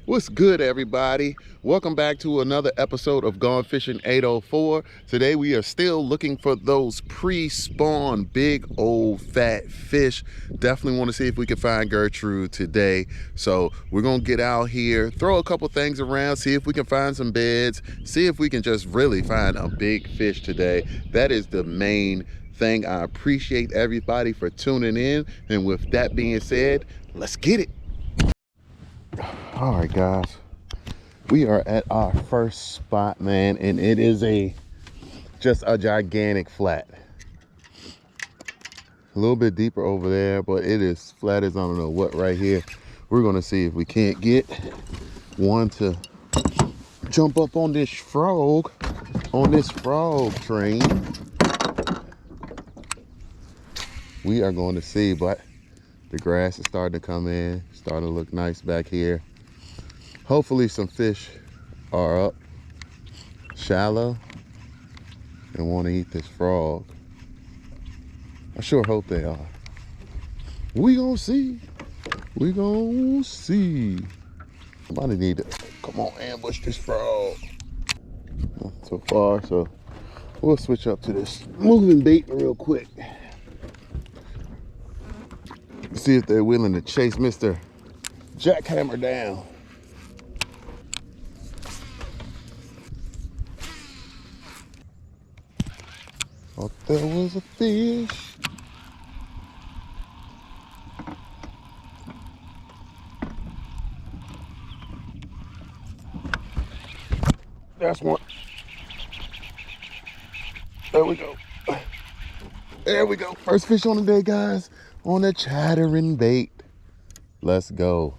What's good, everybody? Welcome back to another episode of Gone Fishing 804. Today we are still looking for those pre-spawn big old fat fish. Definitely want to see if we can find Gertrude today. So we're gonna get out here, throw a couple things around, see if we can find some beds, see if we can just really find a big fish today. That is the main thing. I appreciate everybody for tuning in, and with that being said, let's get it. All right, guys, we are at our first spot, man, and it is just a gigantic flat. A little bit deeper over there, but it is flat as I don't know what right here. We're gonna see if we can't get one to jump up on this frog train. We are going to see, but the grass is starting to come in, starting to look nice back here. Hopefully some fish are up shallow and want to eat this frog. I sure hope they are. We gonna see. We gonna see. Somebody need to come on, ambush this frog. Not so far, so we'll switch up to this moving bait real quick. See if they're willing to chase Mr. Jackhammer down. Thought there was a fish. That's one. There we go. There we go. First fish on the day, guys, on the chattering bait. Let's go.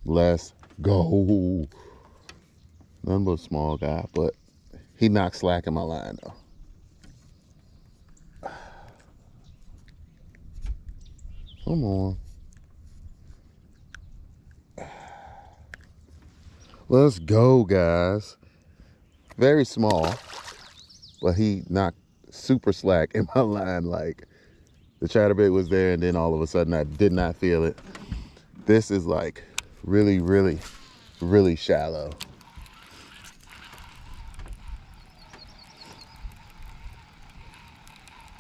Let's go. None but a small guy, but he knocked slack in my line though. Come on. Let's go, guys. Very small, but he knocked super slack in my line. Like, the chatterbait was there, and then all of a sudden I did not feel it. This is like really, really, really shallow.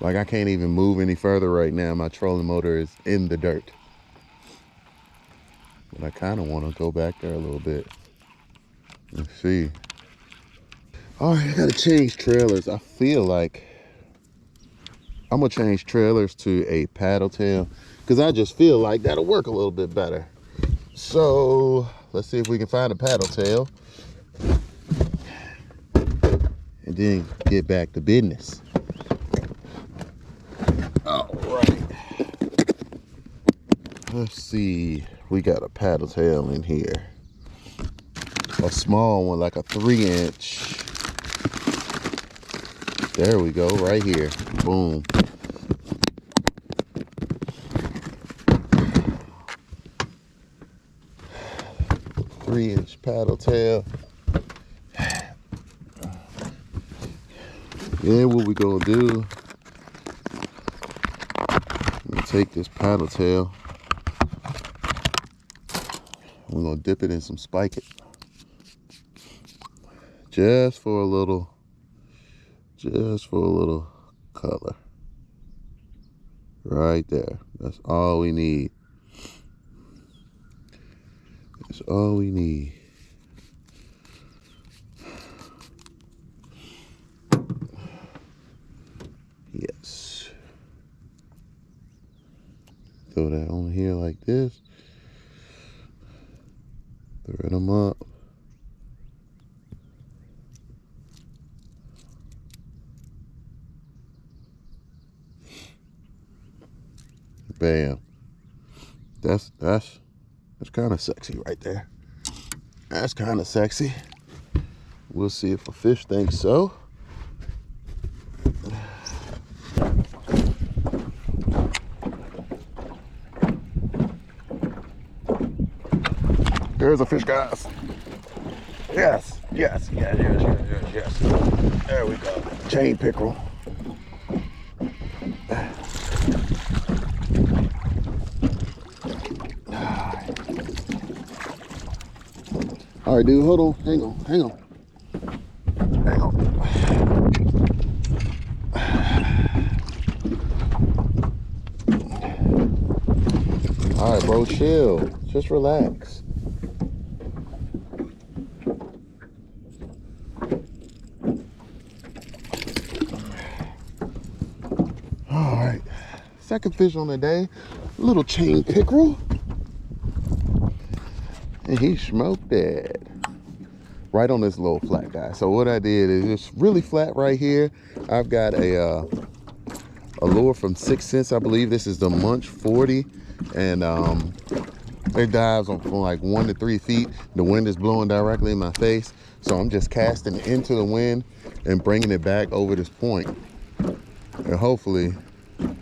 Like, I can't even move any further right now. My trolling motor is in the dirt. But I kind of want to go back there a little bit. Let's see. All right, I gotta change trailers. I feel like I'm gonna change trailers to a paddle tail because I just feel like that'll work a little bit better. So let's see if we can find a paddle tail and then get back to business. All right. Let's see. We got a paddle tail in here. A small one, like a 3-inch. There we go, right here. Boom. Three-inch paddle tail. Yeah, what we gonna do? I'm gonna take this paddle tail. We're gonna dip it in some Spike It. Just for a little color. Right there. That's all we need. That's all we need. Yes. Throw that on here like this. Thread them up. Bam. That's kind of sexy right there. That's kind of sexy. We'll see if a fish thinks so. There's a fish, guys. Yes, yes, yes, yes, yes, yes, yes. There we go. Chain pickerel. All right, dude, hold on. Hang on. Hang on. All right, bro, chill. Just relax. All right, second fish on the day, little chain pickerel. And he smoked it right on this little flat guy. So what I did is just really flat right here. I've got a lure from 6 cents. I believe this is the Munch 40. And it dives on from like 1 to 3 feet. The wind is blowing directly in my face. So I'm just casting into the wind and bringing it back over this point. And hopefully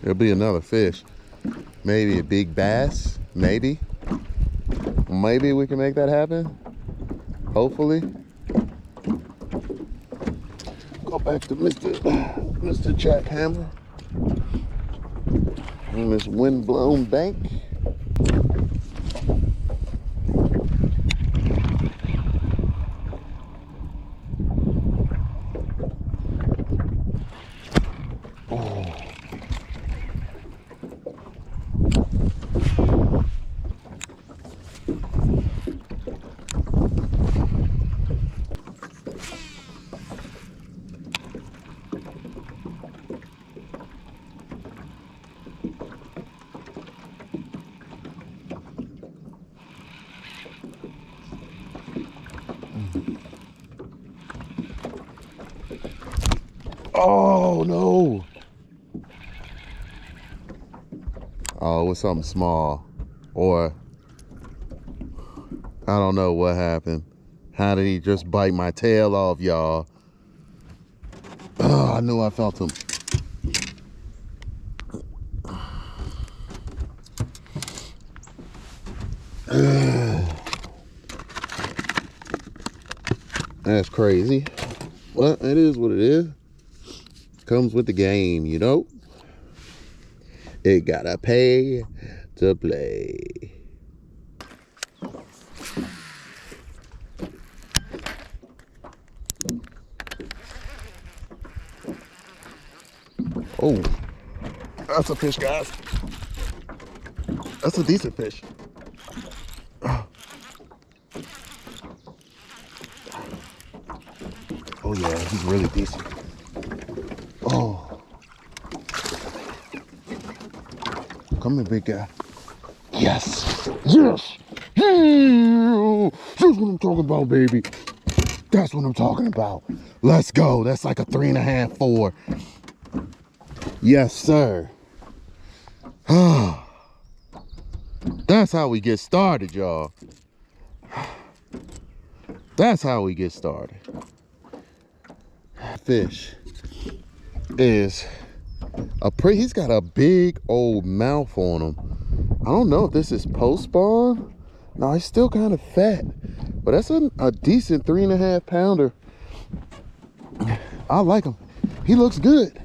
there'll be another fish. Maybe a big bass, maybe. Maybe we can make that happen. Hopefully. Go back to Mr. Jackhammer on this wind-blown bank. Oh no. Oh, it was something small. Or I don't know what happened. How did he just bite my tail off, y'all? Oh, I knew I felt him. That's crazy. Well, it is what it is. Comes with the game, you know. It gotta pay to play. Oh, that's a fish, guys. That's a decent fish. Oh yeah, he's really decent. Oh. Come here, big guy. Yes. Yes. Yeah. That's what I'm talking about, baby. That's what I'm talking about. Let's go. That's like a 3.5, 4. Yes, sir. That's how we get started, y'all. That's how we get started. Fish is he's got a big old mouth on him. I don't know if this is post spawn. No, he's still kind of fat, but that's a decent 3.5 pounder. I like him. He looks good.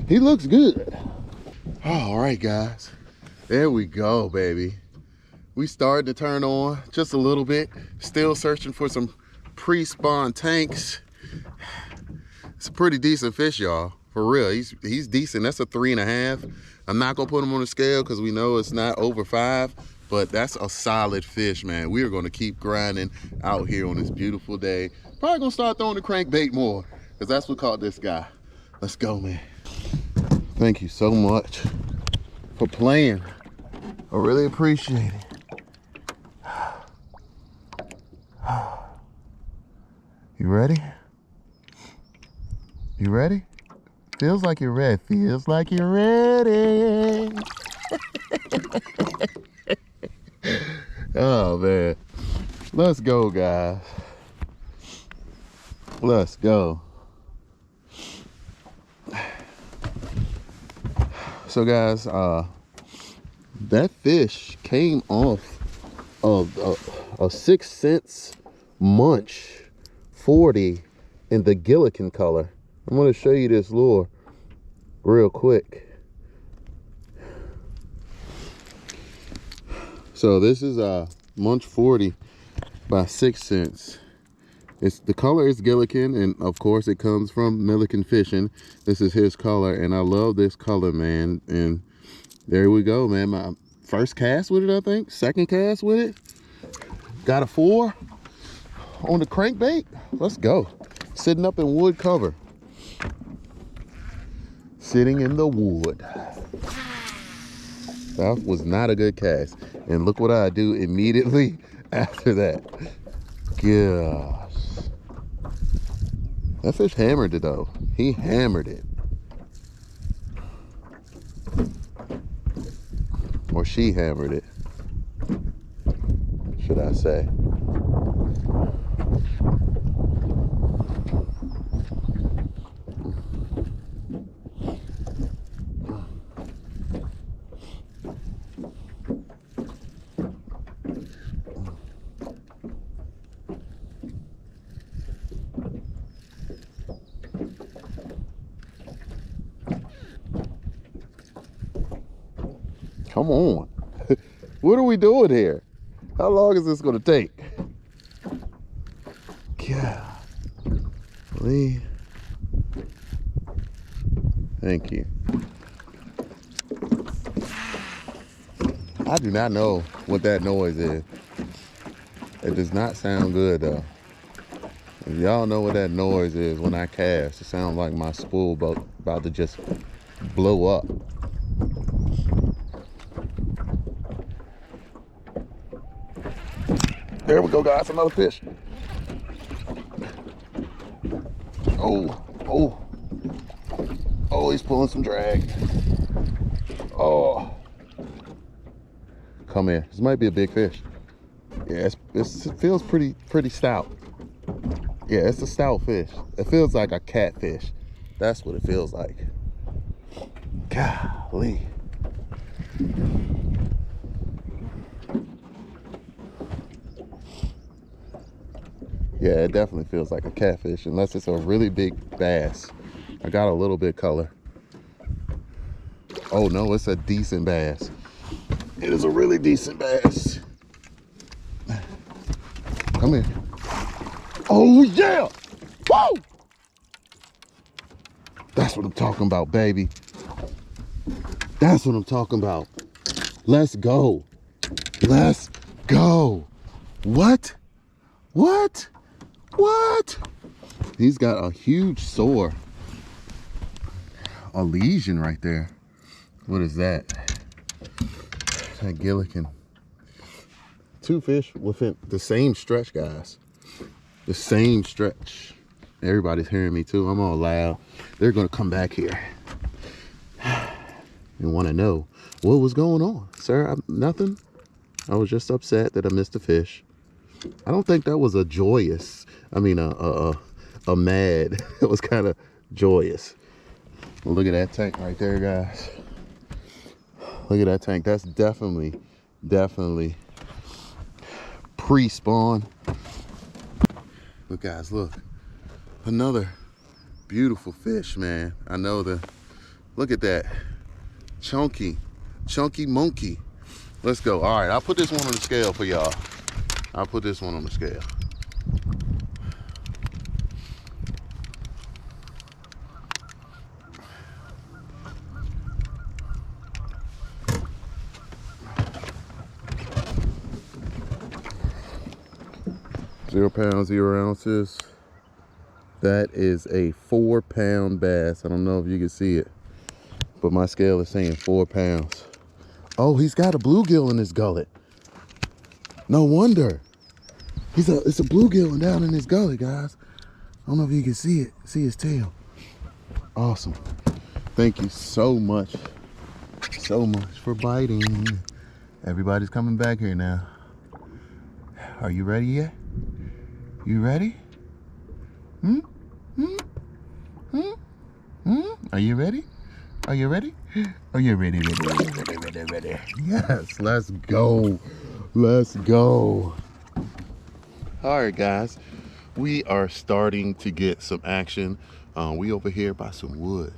He looks good. All right, guys, there we go, baby. We started to turn on just a little bit. Still searching for some pre-spawn tanks. It's a pretty decent fish, y'all. For real, he's decent. That's a 3.5. I'm not gonna put him on the scale because we know it's not over 5, but that's a solid fish, man. We are gonna keep grinding out here on this beautiful day. Probably gonna start throwing the crankbait more because that's what caught this guy. Let's go, man. Thank you so much for playing. I really appreciate it. You ready? You ready? Feels like you're ready. Feels like you're ready. Oh, man. Let's go, guys. Let's go. So, guys, that fish came off of a 6 cents Munch 40 in the Gillikin color. I'm going to show you this lure real quick. So this is a Munch 40 by 6 cents. the color is Gillikin, and of course it comes from Milliken Fishing. This is his color, and I love this color, man. And there we go, man. My first cast with it, I think. Second cast with it. Got a 4 on the crankbait. Let's go. Sitting up in wood cover. Sitting in the wood. That was not a good cast. And look what I do immediately after that. Gosh. That fish hammered it though. He hammered it. Or she hammered it, should I say. Come on. What are we doing here? How long is this going to take? Golly. Thank you. I do not know what that noise is. It does not sound good though. If y'all know what that noise is when I cast, it sounds like my spool boat about to just blow up. There we go, guys, another fish. Oh, he's pulling some drag. Oh, come here. This might be a big fish. Yeah, it feels pretty stout. Yeah, it's a stout fish. It feels like a catfish. That's what it feels like. Golly. Yeah, it definitely feels like a catfish, unless it's a really big bass. I got a little bit color. Oh no, it's a decent bass. It is a really decent bass. Come here. Oh yeah! Woo! That's what I'm talking about, baby. That's what I'm talking about. Let's go. Let's go. What? What? What? He's got a huge sore. A lesion right there. What is that? That Gillikin. 2 fish within the same stretch, guys. The same stretch. Everybody's hearing me too. I'm all loud. They're gonna come back here and want to know what was going on. Sir, nothing. I was just upset that I missed a fish. I don't think that was a joyous, I mean a mad. It was kind of joyous. Well, look at that tank right there, guys. Look at that tank. That's definitely pre-spawn. But guys, look, another beautiful fish, man. I know look at that, chunky monkey. Let's go. All right, I'll put this one on the scale for y'all. I'll put this one on the scale. £0 0 ounces. That is a 4-pound bass. I don't know if you can see it, but my scale is saying 4 pounds. Oh, he's got a bluegill in his gullet. No wonder. It's a bluegill down in his gullet, guys. I don't know if you can see it. See his tail. Awesome. Thank you so much for biting. Everybody's coming back here now. Are you ready yet? You ready? Are you ready? Are you ready? Are you ready? Ready? Yes, let's go. Let's go. All right, guys. We are starting to get some action. We over here by some wood.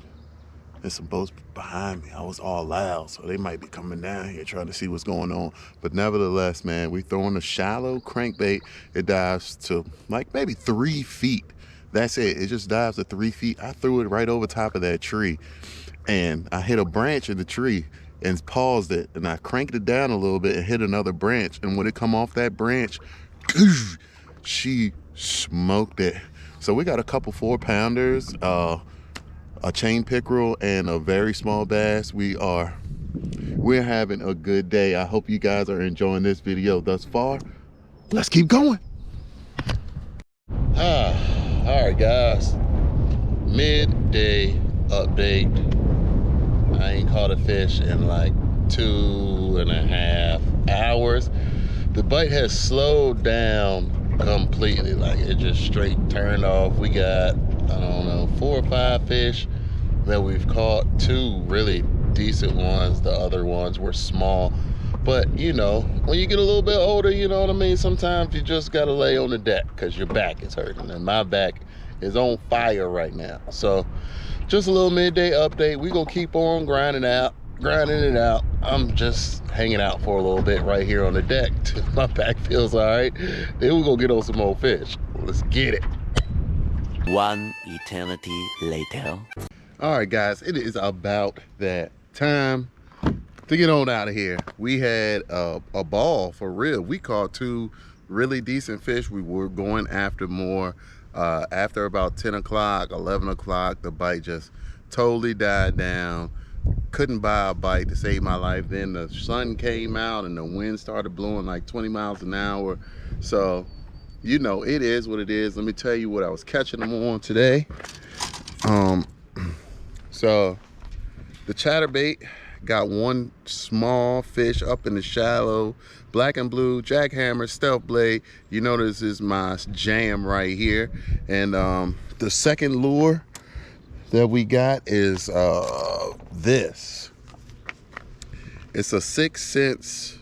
and some boats behind me. I was all loud, so they might be coming down here trying to see what's going on. But nevertheless, man, we throwing a shallow crankbait. It dives to like maybe 3 feet. That's it. It just dives to 3 feet. I threw it right over top of that tree, and I hit a branch in the tree and paused it, and I cranked it down a little bit and hit another branch. And when it come off that branch, she smoked it. So we got a couple 4-pounders, a chain pickerel, and a very small bass. We're having a good day. I hope you guys are enjoying this video thus far. Let's keep going. All right, guys, midday update. I ain't caught a fish in like 2.5 hours. The bite has slowed down completely. Like, it just straight turned off. We got, I don't know, 4 or 5 fish that we've caught. 2 really decent ones. The other ones were small. But you know, when you get a little bit older, you know what I mean, sometimes you just gotta lay on the deck because your back is hurting, and my back is on fire right now. So just a little midday update. We gonna keep on grinding it out. I'm just hanging out for a little bit right here on the deck till my back feels all right. Then we gonna get on some more fish. Let's get it. 1 eternity later. All right, guys, it is about that time to get on out of here. We had a ball for real. We caught 2 really decent fish. We were going after more. After about 10 o'clock, 11 o'clock, the bite just totally died down. Couldn't buy a bite to save my life. Then the sun came out and the wind started blowing like 20 miles an hour. So, you know, it is what it is. Let me tell you what I was catching them on today. So the chatterbait got 1 small fish up in the shallow, black and blue jackhammer stealth blade. You know, this is my jam right here. And the second lure that we got is this. It's a 6 cents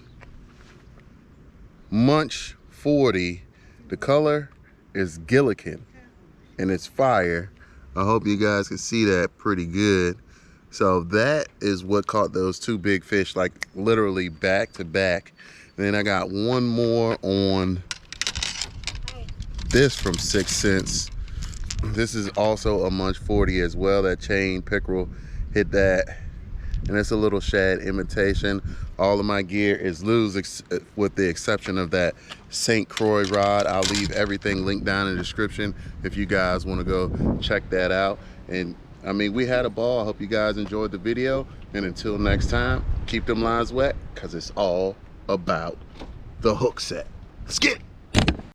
Munch 40. The color is Gillikin and it's fire. I hope you guys can see that pretty good. So that is what caught those 2 big fish, like literally back to back. And then I got 1 more on this from 6 cents. This is also a Munch 40 as well. That chain pickerel hit that. And it's a little shad imitation. All of my gear is loose with the exception of that St. Croix rod. I'll leave everything linked down in the description if you guys want to go check that out. And I mean, we had a ball. I hope you guys enjoyed the video. And until next time, keep them lines wet because it's all about the hook set. Let's get it.